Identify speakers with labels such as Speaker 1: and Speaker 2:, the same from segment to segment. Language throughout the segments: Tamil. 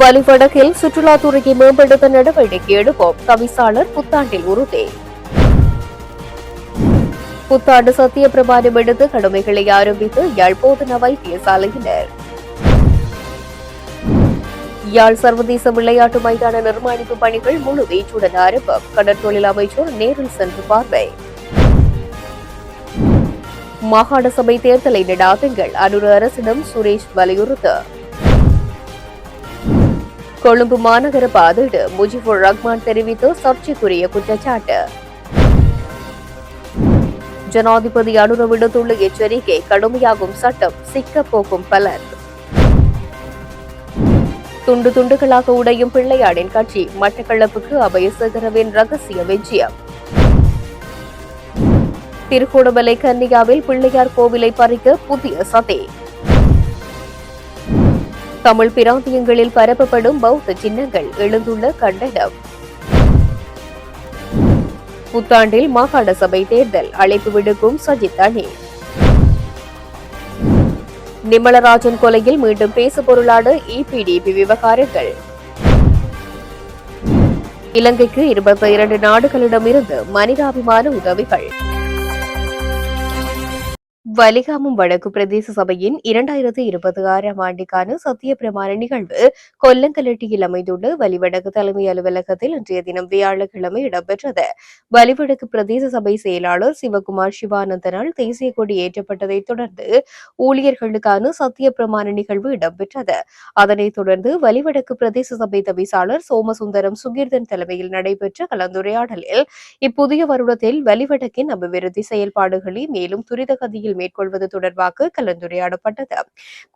Speaker 1: வலிவடக்கில் சுற்றுலாத்துறையை மேம்படுத்த நடவடிக்கை எடுப்போம். தவிசாளர் புத்தாண்டில் உறுதி. புத்தாண்டு சத்திய பிரமாணம் எடுத்து கடமைகளை ஆரம்பித்து யாழ் போதனா வைத்தியசாலையினர். யாழ் சர்வதேச விளையாட்டு மைதான நிர்மாணிப்பு பணிகள் முழு வீச்சுடன் ஆரம்பம். கடற்தொழில் அமைச்சர் நேரில் சென்று பார்வை. மாகாண சபை தேர்தலை நடாத்துங்கள். அனுர அரசிடம் சுரேஷ் வலியுறுத்து. கொழும்பு மாநகர பாதீடு முஜிபுர் ரஹ்மான் தெரிவித்து சர்ச்சைக்குரிய குற்றச்சாட்டு. ஜனாதிபதி அனுர விடுத்துள்ள எச்சரிக்கை கடுமையாகும் சட்டம் சிக்கப் போகும் பலர். துண்டு துண்டுகளாக உடையும் பிள்ளையாடின் கட்சி மட்டக்களப்புக்கு அபயசேகரவின் ரகசிய விஜயம். திருகோணமலை கன்னியாவில் பிள்ளையார் கோவிலை பறிக்க புதிய சதி. தமிழ் பிராந்தியங்களில் பரப்பப்படும் பௌத்த சின்னங்கள் எழுந்துள்ள கண்டனம். புத்தாண்டில் மாகாண சபை தேர்தல் அழைப்பு விடுக்கும் சஜித் அணி. நிமலராஜன் கொலையில் மீண்டும் பேசுபொருளான இபிடிபி விவகாரங்கள். இலங்கைக்கு 22 நாடுகளிடமிருந்து மனிதாபிமான உதவிகள். வலிகாமம் வடக்கு பிரதேச சபையின் 2026ஆம் ஆண்டுக்கான சத்திய பிரமாண நிகழ்வு கொல்லங்கலட்டியில் அமைந்துள்ள வலிவடக்கு தலைமை அலுவலகத்தில் இன்றைய தினம் வியாழக்கிழமை இடம்பெற்றது. வலிவடக்கு பிரதேச சபை செயலாளர் சிவகுமார் சிவானந்தனால் தேசிய கொடி ஏற்றப்பட்டதைத் தொடர்ந்து ஊழியர்களுக்கான சத்திய பிரமாண நிகழ்வு இடம்பெற்றது. அதனைத் தொடர்ந்து வலிவடக்கு பிரதேச சபை தவிசாளர் சோமசுந்தரம் சுகீர்தன் தலைமையில் நடைபெற்ற கலந்துரையாடலில் இப்புதிய வருடத்தில் வலிவடக்கின் அபிவிருத்தி செயல்பாடுகளை மேலும் துரித கதியில் மேற்கொள்வது தொடர்பாக கலந்துரையாடப்பட்டது.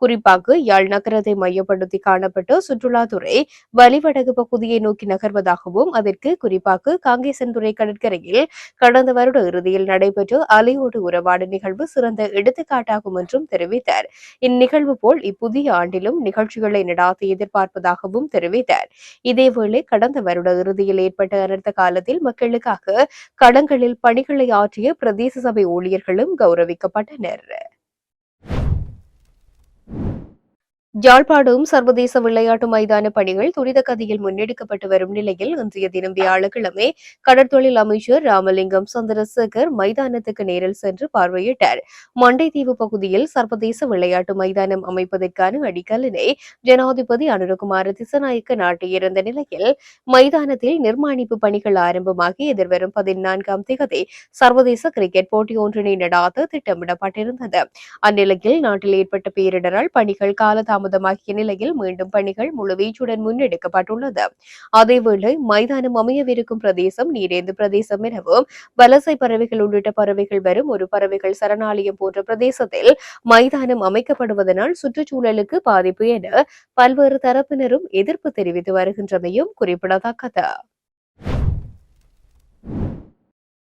Speaker 1: குறிப்பாக யாழ் நகரத்தை மையப்படுத்தி காணப்பட்ட சுற்றுலாத்துறை வலிவடகு பகுதியை நோக்கி நகர்வதாகவும் அதற்கு குறிப்பாக காங்கேசன்துறை கடற்கரையில் கடந்த வருட இறுதியில் நடைபெற்ற அலையோடு உறவாடு நிகழ்வு சிறந்த எடுத்துக்காட்டாகும் என்றும் தெரிவித்தார். இந்நிகழ்வு போல் இப்புதிய ஆண்டிலும் நிகழ்ச்சிகளை நடாத்த எதிர்பார்ப்பதாகவும் தெரிவித்தார். இதேவேளை கடந்த வருட இறுதியில் ஏற்பட்ட அனர்த்த காலத்தில் மக்களுக்காக கடன்களில் பணிகளை ஆற்றிய பிரதேச சபை ஊழியர்களும் கௌரவிக்கப்பட்டனர். யாழ்ப்பாணம் சர்வதேச விளையாட்டு மைதான பணிகள் துரித கதியில் முன்னெடுக்கப்பட்டு வரும் நிலையில் இன்றைய தினம் வியாழக்கிழமை கடற்தொழில் அமைச்சர் ராமலிங்கம் சந்திரசேகர் மைதானத்துக்கு நேரில் சென்று பார்வையிட்டார். மண்டைத்தீவு பகுதியில் சர்வதேச விளையாட்டு மைதானம் அமைப்பதற்கான அடிக்கல்லினை ஜனாதிபதி அனுரகுமார திசாநாயக்க நாட்டியிருந்த நிலையில் மைதானத்தில் நிர்மாணிப்பு பணிகள் ஆரம்பமாகி எதிர்வரும் 14ஆம் தேதி சர்வதேச கிரிக்கெட் போட்டி ஒன்றினை நடாத்த திட்டமிடப்பட்டிருந்தது. அந்நிலையில் நாட்டில் ஏற்பட்ட பேரிடரால் பணிகள் காலதாமதமாகிய நிலையில் மீண்டும் பணிகள் முழுவீச்சுடன் முன்னெடுக்கப்பட்டுள்ளது. அதேவேளை மைதானம் அமையவிருக்கும் பிரதேசம் நீரேந்து பிரதேசம் எனவும் வலசை பறவைகள் உள்ளிட்ட பறவைகள் வரும் ஒரு பறவைகள் சரணாலயம் போன்ற பிரதேசத்தில் மைதானம் அமைக்கப்படுவதனால் சுற்றுச்சூழலுக்கு பாதிப்பு என பல்வேறு தரப்பினரும் எதிர்ப்பு தெரிவித்து வருகின்றமையும் குறிப்பிடத்தக்கது.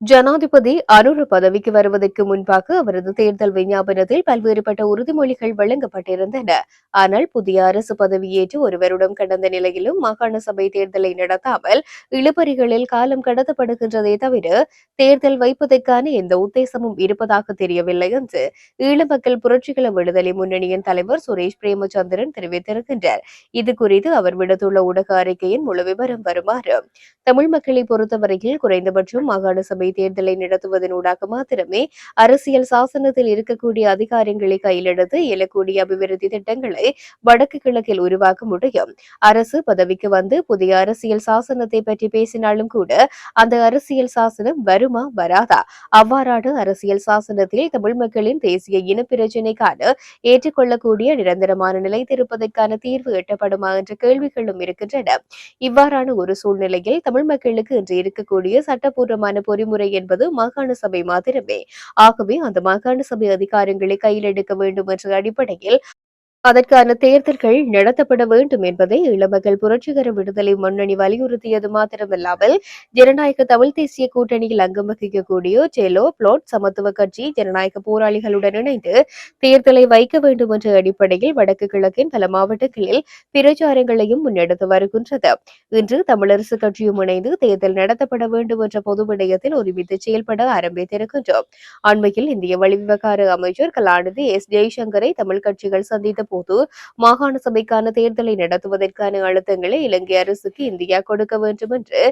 Speaker 1: ஜனாதிபதி அனுர பதவிக்கு வருவதற்கு முன்பாக அவரது தேர்தல் விஞ்ஞாபனத்தில் பல்வேறுபட்ட உறுதிமொழிகள் வழங்கப்பட்டிருந்தன. ஆனால் புதிய அரசு பதவியேற்று ஒரு வருடம் கடந்த நிலையிலும் மாகாண சபை தேர்தலை நடத்தாமல் இழுபறிகளில் காலம் கடத்தப்படுகின்றதே தவிர தேர்தல் வைப்பதற்கான எந்த உத்தேசமும் இருப்பதாக தெரியவில்லை என்று ஈழமக்கள் புரட்சிகர விடுதலை முன்னணியின் தலைவர் சுரேஷ் பிரேமச்சந்திரன் தெரிவித்திருக்கின்றார். இது குறித்து அவர் விடுத்துள்ள ஊடக அறிக்கையின் முழு விவரம் வருமாறு: தமிழ் மக்களை பொறுத்தவரையில் குறைந்தபட்சம் மாகாண சபை தேர்தலை நடத்துவதனூடாக மாத்திரமே அரசியல் சாசனத்தில் இருக்கக்கூடிய அதிகாரங்களை கையிலெடுத்து இயலக்கூடிய அபிவிருத்தி திட்டங்களை வடக்கு கிழக்கில் உருவாக்க முடியும். அரசு பதவிக்கு வந்து புதிய அரசியல் சாசனத்தை பற்றி பேசினாலும் கூட அந்த அரசியல் சாசனம் வருமா வராதா? அவ்வாறான அரசியல் சாசனத்தில் தமிழ் மக்களின் தேசிய இன பிரச்சினைக்கான ஏற்றுக்கொள்ளக்கூடிய நிரந்தரமான நிலைத்திருப்பதற்கான தீர்வு எட்டப்படுமா என்ற கேள்விகளும் இருக்கின்றன. இவ்வாறான ஒரு சூழ்நிலையில் தமிழ் மக்களுக்கு இன்று இருக்கக்கூடிய சட்டப்பூர்வமான பொறிமுறை என்பது மாகாண சபை மாத்திரமே. ஆகவே அந்த மாகாண சபை அதிகாரங்களை கையில் எடுக்க வேண்டும் என்ற அடிப்படையில் அதற்கான தேர்தல்கள் நடத்தப்பட வேண்டும் என்பதை இளமக்கள் புரட்சிகர விடுதலை முன்னணி வலியுறுத்தியது மாத்திரமல்லாமல் ஜனநாயக தமிழ் தேசிய கூட்டணியில் அங்கம் வகிக்கக்கூடிய டெலோ பிளோட் சமத்துவ கட்சி ஜனநாயக போராளிகளுடன் இணைந்து தேர்தலை வைக்க வேண்டும் என்ற அடிப்படையில் வடக்கு கிழக்கின் பல மாவட்டங்களில் பிரச்சாரங்களையும் முன்னெடுத்து வருகின்றது. இன்று தமிழரசு கட்சியும் இணைந்து தேர்தல் நடத்தப்பட வேண்டும் என்ற பொது விடயத்தில் ஒருமித்து செயல்பட ஆரம்பித்திருக்கின்றோம். அண்மையில் இந்திய வெளிவிவகார அமைச்சர் கலாநிதி எஸ் ஜெய்சங்கரை தமிழ் கட்சிகள் சந்தித்த போது மாகாண சபைக்கான தேர்தலை நடத்துவதற்கான அழுத்தங்களை இலங்கை அரசுக்கு இந்தியா கொடுக்க வேண்டும் என்று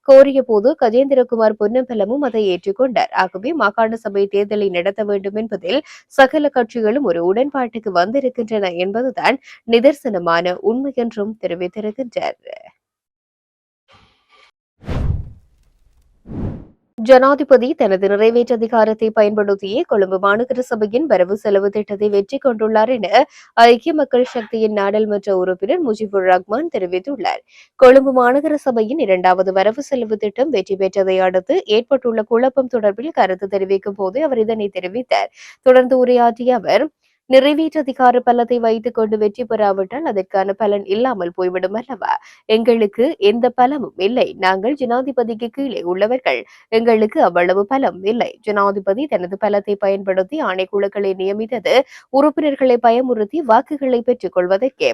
Speaker 1: கோரிய போது கஜேந்திரகுமார் பொன்னம்பலமும் அதை ஏற்றுக்கொண்டார். ஆகவே மாகாண சபை தேர்தலை நடத்த வேண்டும் என்பதில் சகல கட்சிகளும் ஒரு உடன்பாட்டுக்கு வந்திருக்கின்றன என்பதுதான் நிதர்சனமான உண்மை என்றும் தெரிவித்திருக்கின்றனர். ஜனாதிபதி தனது நிறைவேற்று அதிகாரத்தை பயன்படுத்தியே கொழும்பு மாநகர சபையின் வரவு செலவு திட்டத்தை வெற்றி கொண்டுள்ளார் என ஐக்கிய மக்கள் சக்தியின் நாடாளுமன்ற உறுப்பினர் முஜிபுர் ரஹ்மான் தெரிவித்துள்ளார். கொழும்பு மாநகர சபையின் இரண்டாவது வரவு செலவு திட்டம் வெற்றி பெற்றதை அடுத்து ஏற்பட்டுள்ள குழப்பம் தொடர்பில் கருத்து தெரிவிக்கும் போது அவர் இதனை தெரிவித்தார். தொடர்ந்து உரையாற்றிய அவர், நிறைவேற்று அதிகார பலத்தை வைத்துக் கொண்டு வெற்றி பெறாவிட்டால் அதற்கான பலன் இல்லாமல் போய்விடும் அல்லவா? எங்களுக்கு எந்த பலமும் இல்லை. நாங்கள் ஜனாதிபதிக்கு கீழே உள்ளவர்கள். எங்களுக்கு அவ்வளவு பலம் இல்லை. ஜனாதிபதி தனது பலத்தை பயன்படுத்தி ஆணைக்குழுக்களை நியமித்தது உறுப்பினர்களை பயமுறுத்தி வாக்குகளை பெற்றுக் கொள்வதற்கே.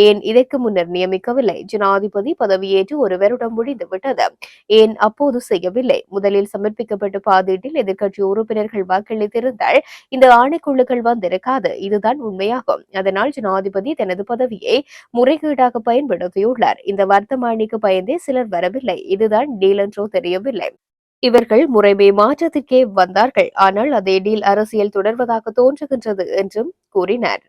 Speaker 1: ஏன் இதற்கு முன்னர் நியமிக்கவில்லை? ஜனாதிபதி பதவியேற்று ஒரு வருடம் முடிந்துவிட்டது. ஏன் அப்போது செய்யவில்லை? முதலில் சமர்ப்பிக்கப்பட்ட பாதீட்டில் எதிர்க்கட்சி உறுப்பினர்கள் வாக்களித்திருந்தால் இந்த ஆணைக்குழுக்கள் வந்திருக்காது. இதுதான் உண்மையாகும். அதனால் ஜனாதிபதி தனது பதவியை முறைகேடாக பயன்படுத்தியுள்ளார். இந்த வர்த்தமானிக்கு பயந்தே சிலர் வரவில்லை. இதுதான் டீல் என்றோ தெரியவில்லை. இவர்கள் முறைமை மாற்றத்திற்கே வந்தார்கள். ஆனால் அதே டீல் அரசியல் தொடர்வதாக தோன்றுகின்றது என்றும் கூறினார்.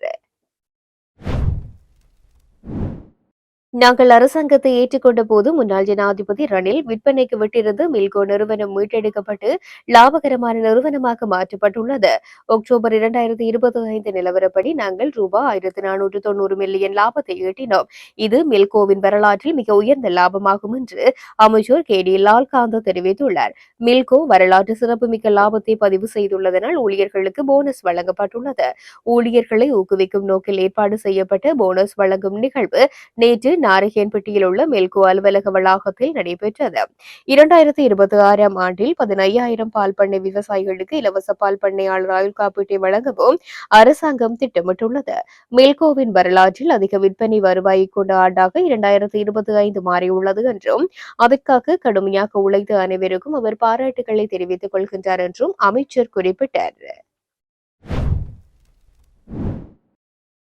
Speaker 1: நாங்கள் அரசாங்கத்தை ஏற்றுக்கொண்ட போது முன்னாள் ஜனாதிபதி ரணில் விற்பனைக்கு விட்டிருந்த மில்கோ நிறுவனம் மீட்டெடுக்கப்பட்டு லாபகரமான நிறுவனமாக மாற்றப்பட்டுள்ளது. அக்டோபர் 2025 நிலவரப்படி நாங்கள் ரூபாய் 1490 மில்லியன் லாபத்தை ஈட்டினோம். இது மில்கோவின் வரலாற்றில் மிக உயர்ந்த லாபமாகும் என்று அமைச்சர் கே டி லால்காந்த் தெரிவித்துள்ளார். மில்கோ வரலாற்று சிறப்புமிக்க லாபத்தை பதிவு செய்துள்ளதனால் ஊழியர்களுக்கு போனஸ் வழங்கப்பட்டுள்ளது. ஊழியர்களை ஊக்குவிக்கும் நோக்கில் ஏற்பாடு செய்யப்பட்ட போனஸ் வழங்கும் நிகழ்வு நேற்று நாரகேன்பட்டியில் உள்ள மெல்கோ அலுவலக வளாகத்தில் நடைபெற்றது. 2026 ஆண்டில் 15,000 பால் பண்ணை விவசாயிகளுக்கு இலவச பால் பண்ணையாளர் ஆயுள் காப்பீட்டை வழங்கவும் அரசாங்கம் திட்டமிட்டுள்ளது. மெல்கோவின் வரலாற்றில் அதிக விற்பனை வருவாயை கொண்ட ஆண்டாக 2025 மாறியுள்ளது என்றும் அதற்காக கடுமையாக உழைத்த அனைவருக்கும் அவர் பாராட்டுகளை தெரிவித்துக் கொள்கின்றார் என்றும் அமைச்சர் குறிப்பிட்டார்.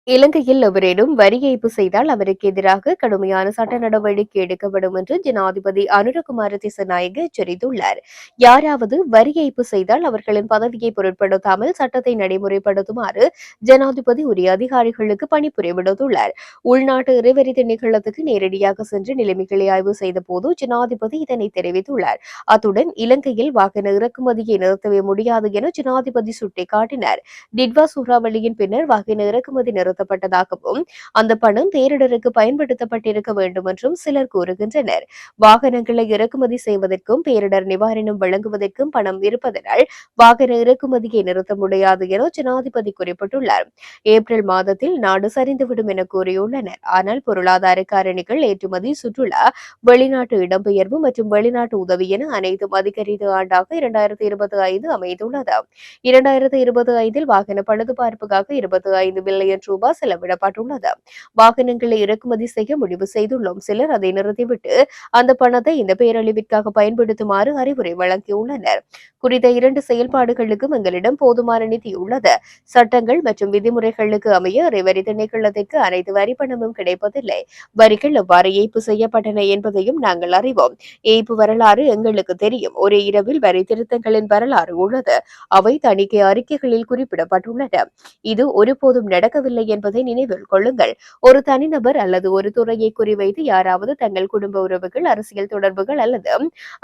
Speaker 1: இலங்கையில் எவரேனும் வரி ஏய்ப்பு செய்தால் அவருக்கு எதிராக கடுமையான சட்ட நடவடிக்கை எடுக்கப்படும் என்று ஜனாதிபதி அனுரகுமார திசாநாயக்க எச்சரித்துள்ளார். யாராவது வரி ஏய்ப்பு செய்தால் அவர்களின் பதவியை பொருட்படுத்தாமல் சட்டத்தை நடைமுறைப்படுத்துமாறு ஜனாதிபதி உரிய அதிகாரிகளுக்கு பணிப்புரை விடுத்துள்ளார். உள்நாட்டு இறைவரி திணைக்களத்துக்கு நேரடியாக சென்று நிலைமைகளை ஆய்வு செய்த போது ஜனாதிபதி இதனை தெரிவித்துள்ளார். அத்துடன் இலங்கையில் வாகன இறக்குமதியை நிறுத்தவே முடியாது என ஜனாதிபதி சுட்டிக்காட்டினார். டிட்வா சூறாவளியின் பின்னர் வாகன இறக்குமதி நிறுத்தப்பட்டதாகவும் அந்த பணம் பேரிடருக்கு பயன்படுத்தப்பட்டிருக்க வேண்டும் என்றும் சிலர் கூறுகின்றனர். வாகனங்களை இறக்குமதி செய்வதற்கும் பேரிடர் நிவாரணம் வழங்குவதற்கும் பணம் இருப்பதனால் வாகன இறக்குமதியை நிறுத்த முடியாது என ஜனாதிபதி குறிப்பிட்டுள்ளார். ஏப்ரல் மாதத்தில் நாடு சரிந்துவிடும் என கூறியுள்ளனர். ஆனால் பொருளாதார காரணிகள், ஏற்றுமதி, சுற்றுலா, வெளிநாட்டு இடம்பெயர்வு மற்றும் வெளிநாட்டு உதவி என அனைத்தும் அதிகரித்த ஆண்டாக 2025 அமைந்துள்ளது. 2025 வாகன பழுதுபார்ப்புக்காக 25 பில்லியன் ரூபாய் செலவிடப்பட்டுள்ளது. வாகனங்களை இறக்குமதி செய்ய முடிவு செய்துள்ளோம். சிலர் அதை நிறுத்திவிட்டு அந்த பணத்தை இந்த பேரழிவிற்காக பயன்படுத்துமாறு அறிவுரை வழங்கியுள்ளனர். குறித்த 2 செயல்பாடுகளுக்கும் எங்களிடம் போதுமான நிதி உள்ளது. சட்டங்கள் மற்றும் விதிமுறைகளுக்கு அமைய இறைவரி திணைக்களத்திற்கு அனைத்து வரி பணமும் கிடைப்பதில்லை. வரிகள் எவ்வாறு ஏய்ப்பு செய்யப்பட்டன என்பதையும் நாங்கள் அறிவோம். ஏய்ப்பு வரலாறு எங்களுக்கு தெரியும். ஒரே இரவில் வரி திருத்தங்களின் வரலாறு உள்ளது. அவை தணிக்கை அறிக்கைகளில் குறிப்பிடப்பட்டுள்ளன. இது ஒருபோதும் நடக்கவில்லை என்பதை நினைவில் கொள்ளுங்கள். ஒரு தனிநபர் அல்லது ஒரு துறையை குறிவைத்து யாராவது தங்கள் குடும்ப உறவுகள், அரசியல் தொடர்புகள் அல்லது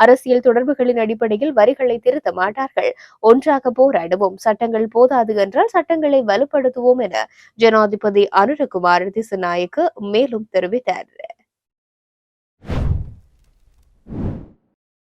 Speaker 1: அரசியல் தொடர்புகளின் அடிப்படையில் வரிகளை திருத்த மாட்டார்கள். ஒன்றாக போராடுவோம். சட்டங்கள் போதாது என்றால் சட்டங்களை வலுப்படுத்துவோம் என ஜனாதிபதி அனுரகுமார திசாநாயக்க மேலும் தெரிவித்தார்.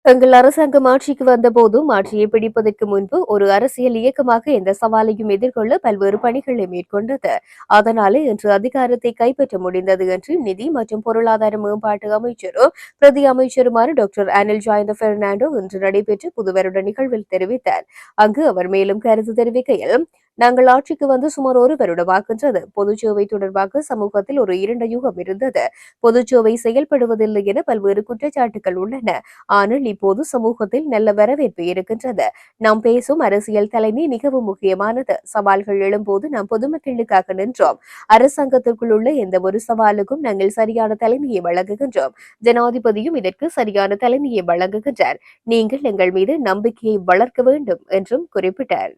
Speaker 1: எங்கள் அரசாங்கம் ஆட்சிக்கு வந்தபோதும் ஆட்சியை பிடிப்பதற்கு முன்பு ஒரு அரசியல் இயக்கமாக எந்த சவாலையும் எதிர்கொள்ள பல்வேறு பணிகளை மேற்கொண்டது. அதனாலே இன்று அதிகாரத்தை கைப்பற்ற முடிந்தது என்று நிதி மற்றும் பொருளாதார மேம்பாட்டு அமைச்சரும் பிரதி அமைச்சருமான டாக்டர் அனில் ஜாயந்த பெர்னாண்டோ இன்று நடைபெற்ற புதுவருட நிகழ்வில் தெரிவித்தார். அங்கு அவர் மேலும் கருத்து தெரிவிக்கையில், நாங்கள் ஆட்சிக்கு வந்து சுமார் ஒரு வருடமாகின்றது. பொதுச்சேவை தொடர்பாக சமூகத்தில் ஒரு இருண்ட யுகம் இருந்தது. பொதுச்சேவை செயல்படுவதில்லை என பல்வேறு குற்றச்சாட்டுகள் உள்ளன. ஆனால் இப்போது சமூகத்தில் நல்ல வரவேற்பு இருக்கின்றது. நாம் பேசும் அரசியல் தலைமை மிகவும் முக்கியமானது. சவால்கள் எழும்போது நாம் பொதுமக்களுக்காக நின்றோம். அரசாங்கத்திற்குள் உள்ள எந்த ஒரு சவாலுக்கும் நாங்கள் சரியான தலைமையை வழங்குகின்றோம். ஜனாதிபதியும் இதற்கு சரியான தலைமையை வழங்குகின்றார். நீங்கள் எங்கள் மீது நம்பிக்கையை வளர்க்க வேண்டும் என்றும் குறிப்பிட்டார்.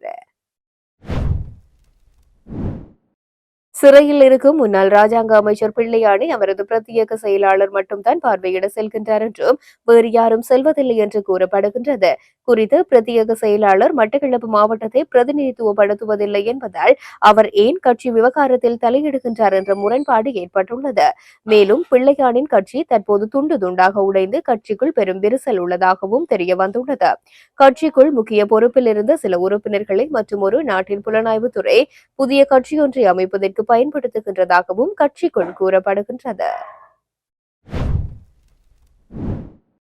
Speaker 1: சிறையில் இருக்கும் முன்னாள் ராஜாங்க அமைச்சர் பிள்ளையானை அவரது பிரத்யேக செயலாளர் மட்டும்தான் பார்வையிட செல்கின்றார் என்றும் வேறு யாரும் செல்வதில்லை என்று கூறப்படுகின்றது. குறித்து பிரத்யேக செயலாளர் மட்டக்களப்பு மாவட்டத்தை பிரதிநிதித்துவப்படுத்துவதில்லை என்பதால் அவர் ஏன் கட்சி விவகாரத்தில் தலையிடுகின்றார் என்ற முரண்பாடு ஏற்பட்டுள்ளது. மேலும் பிள்ளையானின் கட்சி தற்போது துண்டு துண்டாக உடைந்து கட்சிக்குள் பெரும் விரிசல் உள்ளதாகவும் தெரியவந்துள்ளது. கட்சிக்குள் முக்கிய பொறுப்பில் இருந்த சில உறுப்பினர்களை மற்றும் ஒரு நாட்டின் புலனாய்வுத்துறை புதிய கட்சியொன்றை அமைப்பதற்கு பயன்படுத்துகின்றதாகவும் கட்சிக்குள் கூறப்படுகின்றது.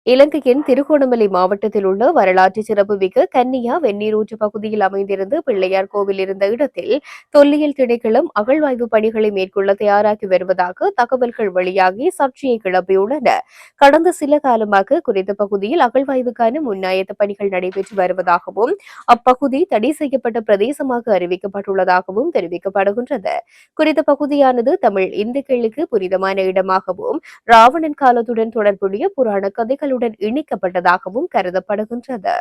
Speaker 1: இலங்கையின் திருகோணமலை மாவட்டத்தில் உள்ள வரலாற்று சிறப்புமிக்க கன்னியா வெந்நீரூற்று பகுதியில் அமைந்திருந்த பிள்ளையார் கோவில் இருந்த இடத்தில் தொல்லியல் திணைக்களம் அகழ்வாய்வு பணிகளை மேற்கொள்ள தயாராகி வருவதாக தகவல்கள் வெளியாகி சர்ச்சையை கிளப்பியுள்ளன. கடந்த சில காலமாக குறித்த பகுதியில் அகழ்வாய்வுக்கான முன்னாயத்த பணிகள் நடைபெற்று வருவதாகவும் அப்பகுதி தடை செய்யப்பட்ட பிரதேசமாக அறிவிக்கப்பட்டுள்ளதாகவும் தெரிவிக்கப்படுகின்றது. குறித்த பகுதியானது தமிழ் இந்துக்களுக்கு புனிதமான இடமாகவும் ராவணன் காலத்துடன் தொடர்புடைய புராண கதைகளுடன் இணைக்கப்பட்டதாகவும் கருதப்படுகின்றது.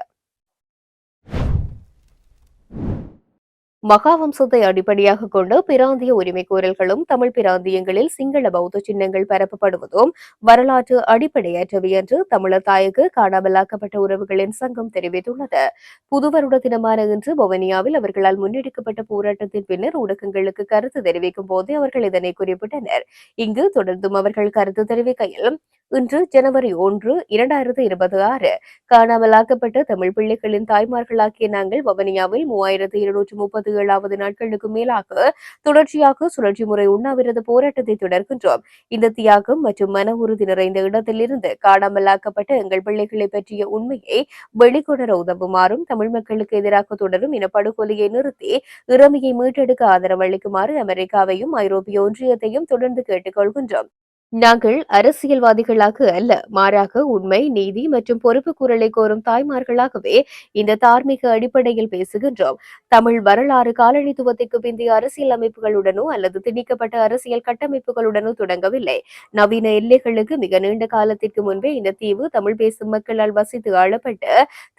Speaker 1: மகாவம்சத்தை அடிப்படையாக கொண்டு பிராந்திய உரிமைகோரல்களும் தமிழ் பிராந்தியங்களில் சிங்கள பௌத்த சின்னங்கள் பரப்பப்படுவதும் வரலாற்று அடிப்படையற்றவை என்று தமிழர் தாயக காணாமலாக்கப்பட்ட உறவுகளின் சங்கம் தெரிவித்துள்ளது. புது வருட தினமான இன்று வவுனியாவில் அவர்களால் முன்னெடுக்கப்பட்ட போராட்டத்தின் பின்னர் ஊடகங்களுக்கு கருத்து தெரிவிக்கும் போது அவர்கள் இதனை குறிப்பிட்டனர். இங்கு தொடர்ந்தும் அவர்கள் கருத்து தெரிவிக்கையில் இன்று ஜனவரி 1, 2026 காணாமலாக்கப்பட்ட தமிழ் பிள்ளைகளின் தாய்மார்களாகிய நாங்கள் வவுனியாவில் 3237வது நாட்களுக்கு மேலாக தொடர்ச்சியாக சுழற்சி முறை உண்ணாவிரத போராட்டத்தை தொடர்கின்றோம். இந்த தியாகம் மற்றும் மன உறுதி நிறைந்த இடத்திலிருந்து காணாமலாக்கப்பட்ட எங்கள் பிள்ளைகளை பற்றிய உண்மையை வெளிக்கொணர உதவுமாறும் தமிழ் மக்களுக்கு எதிராக தொடரும் இனப்படுகொலையை நிறுத்தி இறமையை மீட்டெடுக்க ஆதரவு அளிக்குமாறு அமெரிக்காவையும் ஐரோப்பிய ஒன்றியத்தையும் தொடர்ந்து கேட்டுக் கொள்கின்றோம். நாங்கள் அரசியல்வாதிகளாக அல்ல, மாறாக உண்மை, நீதி மற்றும் பொறுப்பு குரலை கோரும் தாய்மார்களாகவே இந்த தார்மீக அடிப்படையில் பேசுகின்றோம். தமிழ் வரலாறு காலனித்துவத்திற்கு பிந்தைய அரசியல் அமைப்புகளுடனோ அல்லது திணிக்கப்பட்ட அரசியல் கட்டமைப்புகளுடனோ தொடங்கவில்லை. நவீன எல்லைகளுக்கு மிக நீண்ட காலத்திற்கு முன்பே இந்த தீவு தமிழ் பேசும் மக்களால் வசித்து ஆளப்பட்டு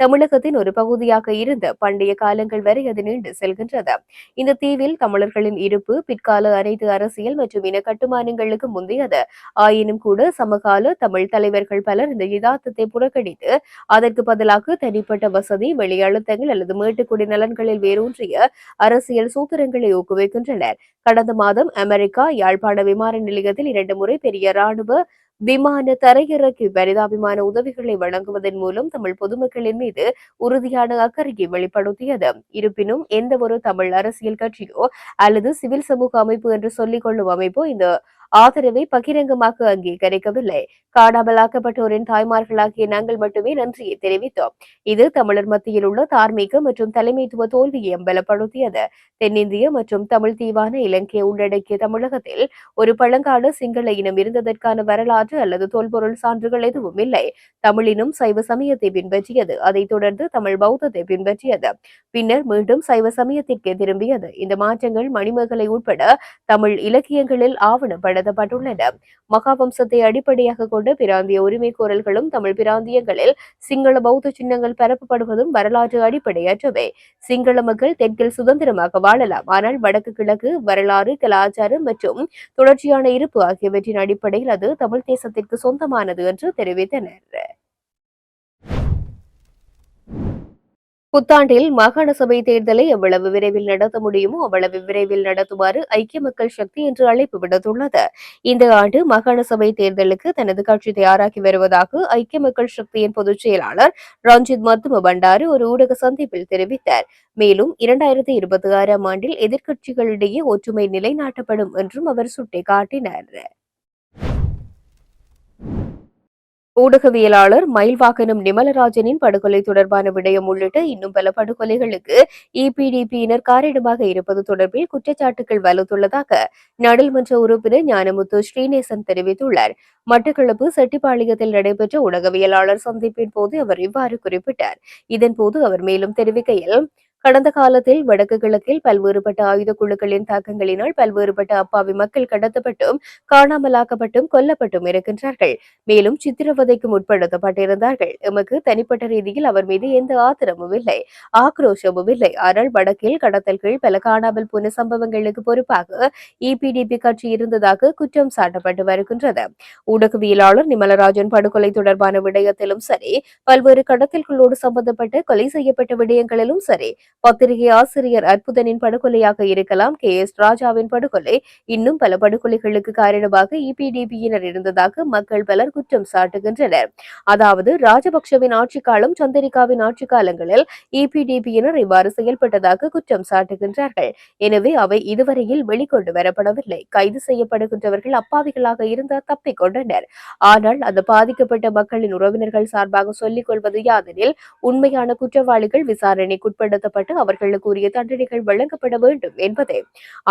Speaker 1: தமிழகத்தின் ஒரு பகுதியாக இருந்த பண்டைய காலங்கள் வரை அது நீண்டு செல்கின்றது. இந்த தீவில் தமிழர்களின் இருப்பு பிற்கால அனைத்து அரசியல் மற்றும் இன கட்டுமானங்களுக்கு முந்தையது. ஆயினும் கூட சமகால தமிழ் தலைவர்கள் பலர் இந்த யதார்த்தத்தை புறக்கணித்து அதற்கு பதிலாக தனிப்பட்ட வசதி, வெளியழுத்தங்கள் அல்லது மேட்டுக்குடி நலன்களில் வேரூன்றிய அரசியல் சூத்திரங்களை ஊக்குவிக்கின்றனர். கடந்த மாதம் அமெரிக்கா யாழ்ப்பாண விமான நிலையத்தில் 2 முறை பெரிய ராணுவ விமான தரையிறக்கி பரிதாபமான உதவிகளை வழங்குவதன் மூலம் தமிழ் பொதுமக்களின் மீது உறுதியான அக்கறையை வெளிப்படுத்தியது. இருப்பினும் எந்த ஒரு தமிழ் அரசியல் கட்சியோ அல்லது சிவில் சமூக அமைப்பு என்று சொல்லிக் கொள்ளும் அமைப்போ இந்த ஆதரவை பகிரங்கமாக அங்கீகரிக்கவில்லை. காணாமலாக்கப்பட்டோரின் தாய்மார்களாகிய நாங்கள் மட்டுமே நன்றியை தெரிவித்தோம். இது தமிழர் மத்தியில் உள்ள தார்மீக மற்றும் தலைமைத்துவ தோல்வியை அம்பலப்படுத்தியது. தென்னிந்திய மற்றும் தமிழ் தீவான இலங்கையை உள்ளடக்கிய தமிழகத்தில் ஒரு பழங்கால சிங்கள இனம் இருந்ததற்கான வரலாற்று அல்லது தொல்பொருள் சான்றுகள் எதுவும் இல்லை. தமிழினம் சைவ சமயத்தை பின்பற்றியது. அதைத் தொடர்ந்து தமிழ் பௌத்தத்தை பின்பற்றியது. பின்னர் மீண்டும் சைவ சமயத்திற்கே திரும்பியது. இந்த மாற்றங்கள் மணிமேகலை உட்பட தமிழ் இலக்கியங்களில் ஆவணப்படுத்தப்பட்டுள்ளன. மகாவம்சத்தை அடிப்படையாக கொண்ட பிராந்திய உரிமை கோரல்களும் தமிழ் பிராந்தியங்களில் சிங்கள பௌத்த சின்னங்கள் பரப்பப்படுவதும் வரலாற்று அடிப்படையற்றவை. சிங்கள மக்கள் தெற்கில் சுதந்திரமாக வாழலாம், ஆனால் வடக்கு கிழக்கு வரலாறு, கலாச்சாரம் மற்றும் தொடர்ச்சியான இருப்பு ஆகியவற்றின் அடிப்படையில் அது தமிழ் தேசத்திற்கு சொந்தமானது என்று தெரிவித்தனர். புத்தாண்டில் மாகாண சபை தேர்தலை எவ்வளவு விரைவில் நடத்த முடியுமோ அவ்வளவு விரைவில் நடத்துமாறு ஐக்கிய மக்கள் சக்தி இன்று அழைப்பு விடுத்துள்ளது. இந்த ஆண்டு மாகாண சபை தேர்தலுக்கு தனது கட்சி தயாராகி வருவதாக ஐக்கிய மக்கள் சக்தியின் பொதுச் செயலாளர் ரஞ்சித் மத்தும பண்டாரு ஒரு ஊடக சந்திப்பில் தெரிவித்தார். மேலும் 2026ஆம் ஆண்டில் எதிர்க்கட்சிகளிடையே ஒற்றுமை நிலைநாட்டப்படும் என்றும் அவர் சுட்டிக்காட்டினார். ஊடகவியலாளர் மயில்வாகனம் நிமலராஜனின் படுகொலை தொடர்பான விடயம் உள்ளிட்ட இன்னும் பல படுகொலைகளுக்கு இபிடிபியினர் காரணமாக இருப்பது தொடர்பில் குற்றச்சாட்டுகள் வலுத்துள்ளதாக நாடாளுமன்ற உறுப்பினர் ஞானமுத்து ஸ்ரீநேசன் தெரிவித்துள்ளார். மட்டக்களப்பு செட்டிப்பாளையத்தில் நடைபெற்ற ஊடகவியலாளர் சந்திப்பின் போது அவர் இவ்வாறு குறிப்பிட்டார். இதன்போது அவர் மேலும் தெரிவிக்கையில், கடந்த காலத்தில் வடக்கு கிழக்கில் பல்வேறுபட்ட ஆயுத குழுக்களின் தாக்கங்களினால் பல்வேறுபட்ட அப்பாவி மக்கள் கடத்தப்பட்டும் காணாமலாக்கப்பட்டும் கொல்லப்பட்டும் இருக்கின்றார்கள். மேலும் சித்திரவதைக்கும் உட்படுத்தப்பட்டிருந்தார்கள். எமக்கு தனிப்பட்ட ரீதியில் அவர் மீது எந்த ஆத்திரமும் இல்லை, ஆக்ரோஷமும் இல்லை. ஆனால் வடக்கில் கடத்தல்கள் பல காணாமல் போன சம்பவங்களுக்கு பொறுப்பாக இபிடிபி கட்சி இருந்ததாக குற்றம் சாட்டப்பட்டு வருகின்றது. ஊடகவியலாளர் நிமலராஜன் படுகொலை தொடர்பான விடயத்திலும் சரி, பல்வேறு கடத்தல்களோடு சம்பந்தப்பட்ட கொலை செய்யப்பட்ட விடயங்களிலும் சரி, பத்திரிகை ஆசிரியர் அற்புதனின் படுகொலையாக இருக்கலாம், KS ராஜாவின் படுகொலை, இன்னும் பல படுகொலைகளுக்கு காரணமாக இபிடிபியினர் இருந்ததாக மக்கள் பலர் குற்றம் சாட்டுகின்றனர். அதாவது ராஜபக்சவின் ஆட்சி காலம், சந்திரிகாவின் ஆட்சி காலங்களில் இபிடிபியினர் இவ்வாறு செயல்பட்டதாக குற்றம் சாட்டுகின்றார்கள். எனவே அவை இதுவரையில் வெளிக்கொண்டு வரப்படவில்லை. கைது செய்யப்படுகின்றவர்கள் அப்பாவிகளாக இருந்தால் தப்பிக் கொண்டனர். ஆனால் அந்த பாதிக்கப்பட்ட மக்களின் உறவினர்கள் சார்பாக சொல்லிக் கொள்வது யாதெனில், உண்மையான குற்றவாளிகள் விசாரணைக்குட்படுத்தப்பட்டு அவர்களுக்கு உரிய தண்டனைகள் வழங்கப்பட வேண்டும் என்பதே.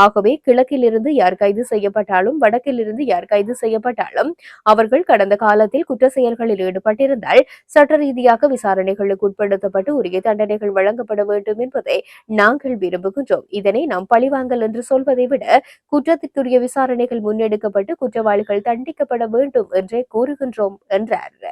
Speaker 1: ஆகவே கிழக்கில் இருந்து யார் கைது செய்யப்பட்டாலும், வடக்கில் இருந்து யார் கைது செய்யப்பட்டாலும் அவர்கள் கடந்த காலத்தில் குற்ற செயல்களில் ஈடுபட்டிருந்தால் சட்ட ரீதியாக விசாரணைகளுக்கு உட்படுத்தப்பட்டு உரிய தண்டனைகள் வழங்கப்பட வேண்டும் என்பதை நாங்கள் விரும்புகின்றோம். இதனை நாம் பழிவாங்கல் என்று சொல்வதை விட குற்றத்திற்குரிய விசாரணைகள் முன்னெடுக்கப்பட்டு குற்றவாளிகள் தண்டிக்கப்பட வேண்டும் என்றே கூறுகின்றோம் என்றார்.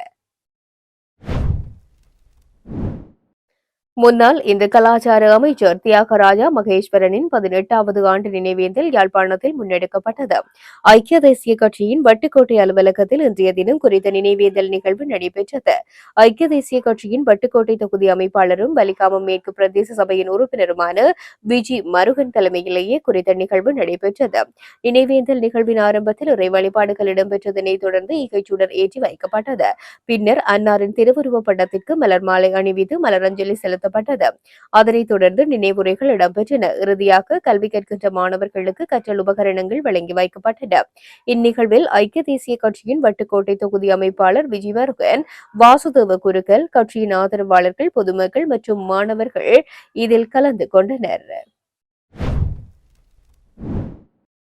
Speaker 1: முன்னாள் இந்த கலாச்சார அமைச்சர் தியாகராஜா மகேஸ்வரனின் 18வது ஆண்டு நினைவேந்தல் யாழ்ப்பாணத்தில் முன்னெடுக்கப்பட்டது. ஐக்கிய தேசிய கட்சியின் வட்டுக்கோட்டை அலுவலகத்தில் இன்றைய தினம் குறித்த நினைவேந்தல் நிகழ்வு நடைபெற்றது. ஐக்கிய தேசிய கட்சியின் வட்டுக்கோட்டை தொகுதி அமைப்பாளரும் வலிகாமம் மேற்கு பிரதேச சபையின் உறுப்பினருமான விஜி மருகன் தலைமையிலேயே குறித்த நிகழ்வு நடைபெற்றது. நினைவேந்தல் நிகழ்வின் ஆரம்பத்தில் இறை வழிபாடுகள் இடம்பெற்றதனைத் தொடர்ந்து ஈகைச்சுடர் ஏற்றி வைக்கப்பட்டது. பின்னர் அன்னாரின் திருவுருவப் படத்திற்கு மலர் மாலை அணிவித்து மலரஞ்சலி செலுத்தப்பட்டது. அதனைத் தொடர்ந்து நினைவுரைகள் இடம்பெற்றன. இறுதியாக கல்வி கற்கின்ற மாணவர்களுக்கு கற்றல் உபகரணங்கள் வழங்கி வைக்கப்பட்டன. இந்நிகழ்வில் ஐக்கிய தேசிய கட்சியின் வட்டுக்கோட்டை தொகுதி அமைப்பாளர் விஜயவர்கன், வாசுதேவ குருக்கள், கட்சியின் ஆதரவாளர்கள், பொதுமக்கள் மற்றும் மாணவர்கள் இதில் கலந்து கொண்டனர்.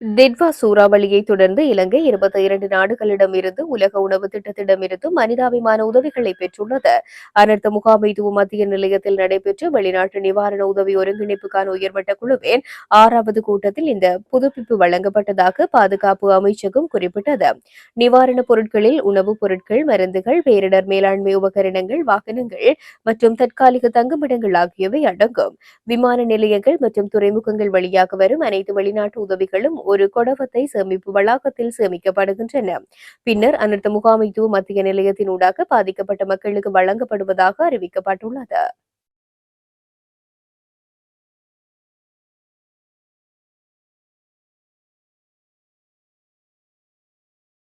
Speaker 1: டிட்வா சூறாவளியை தொடர்ந்து இலங்கை 22 நாடுகளிடம் இருந்து உலக உணவு திட்டத்திடமிருந்து மனிதாபிமான உதவிகளை பெற்றுள்ளது. அனர்த்த முகாமைத்துவ மத்திய நிலையத்தில் நடைபெற்ற வெளிநாட்டு நிவாரண உதவி ஒருங்கிணைப்புக்கான உயர்மட்ட குழுவின் 6வது கூட்டத்தில் இந்த புதுப்பிப்பு வழங்கப்பட்டதாக பாதுகாப்பு அமைச்சகம் குறிப்பிட்டது. நிவாரணப் பொருட்களில் உணவுப் பொருட்கள், மருந்துகள், பேரிடர் மேலாண்மை உபகரணங்கள், வாகனங்கள் மற்றும் தற்காலிக தங்குமிடங்கள் ஆகியவை அடங்கும். விமான நிலையங்கள் மற்றும் துறைமுகங்கள் வழியாக வரும் அனைத்து வெளிநாட்டு உதவிகளும் ஒரு கொடவத்தை சேமிப்பு வளாகத்தில் சேமிக்கப்படுகின்றன. பின்னர் அனர்த்த முகாமைத்துவ மத்திய நிலையத்தினூடாக பாதிக்கப்பட்ட மக்களுக்கு வழங்கப்படுவதாக அறிவிக்கப்பட்டுள்ளது.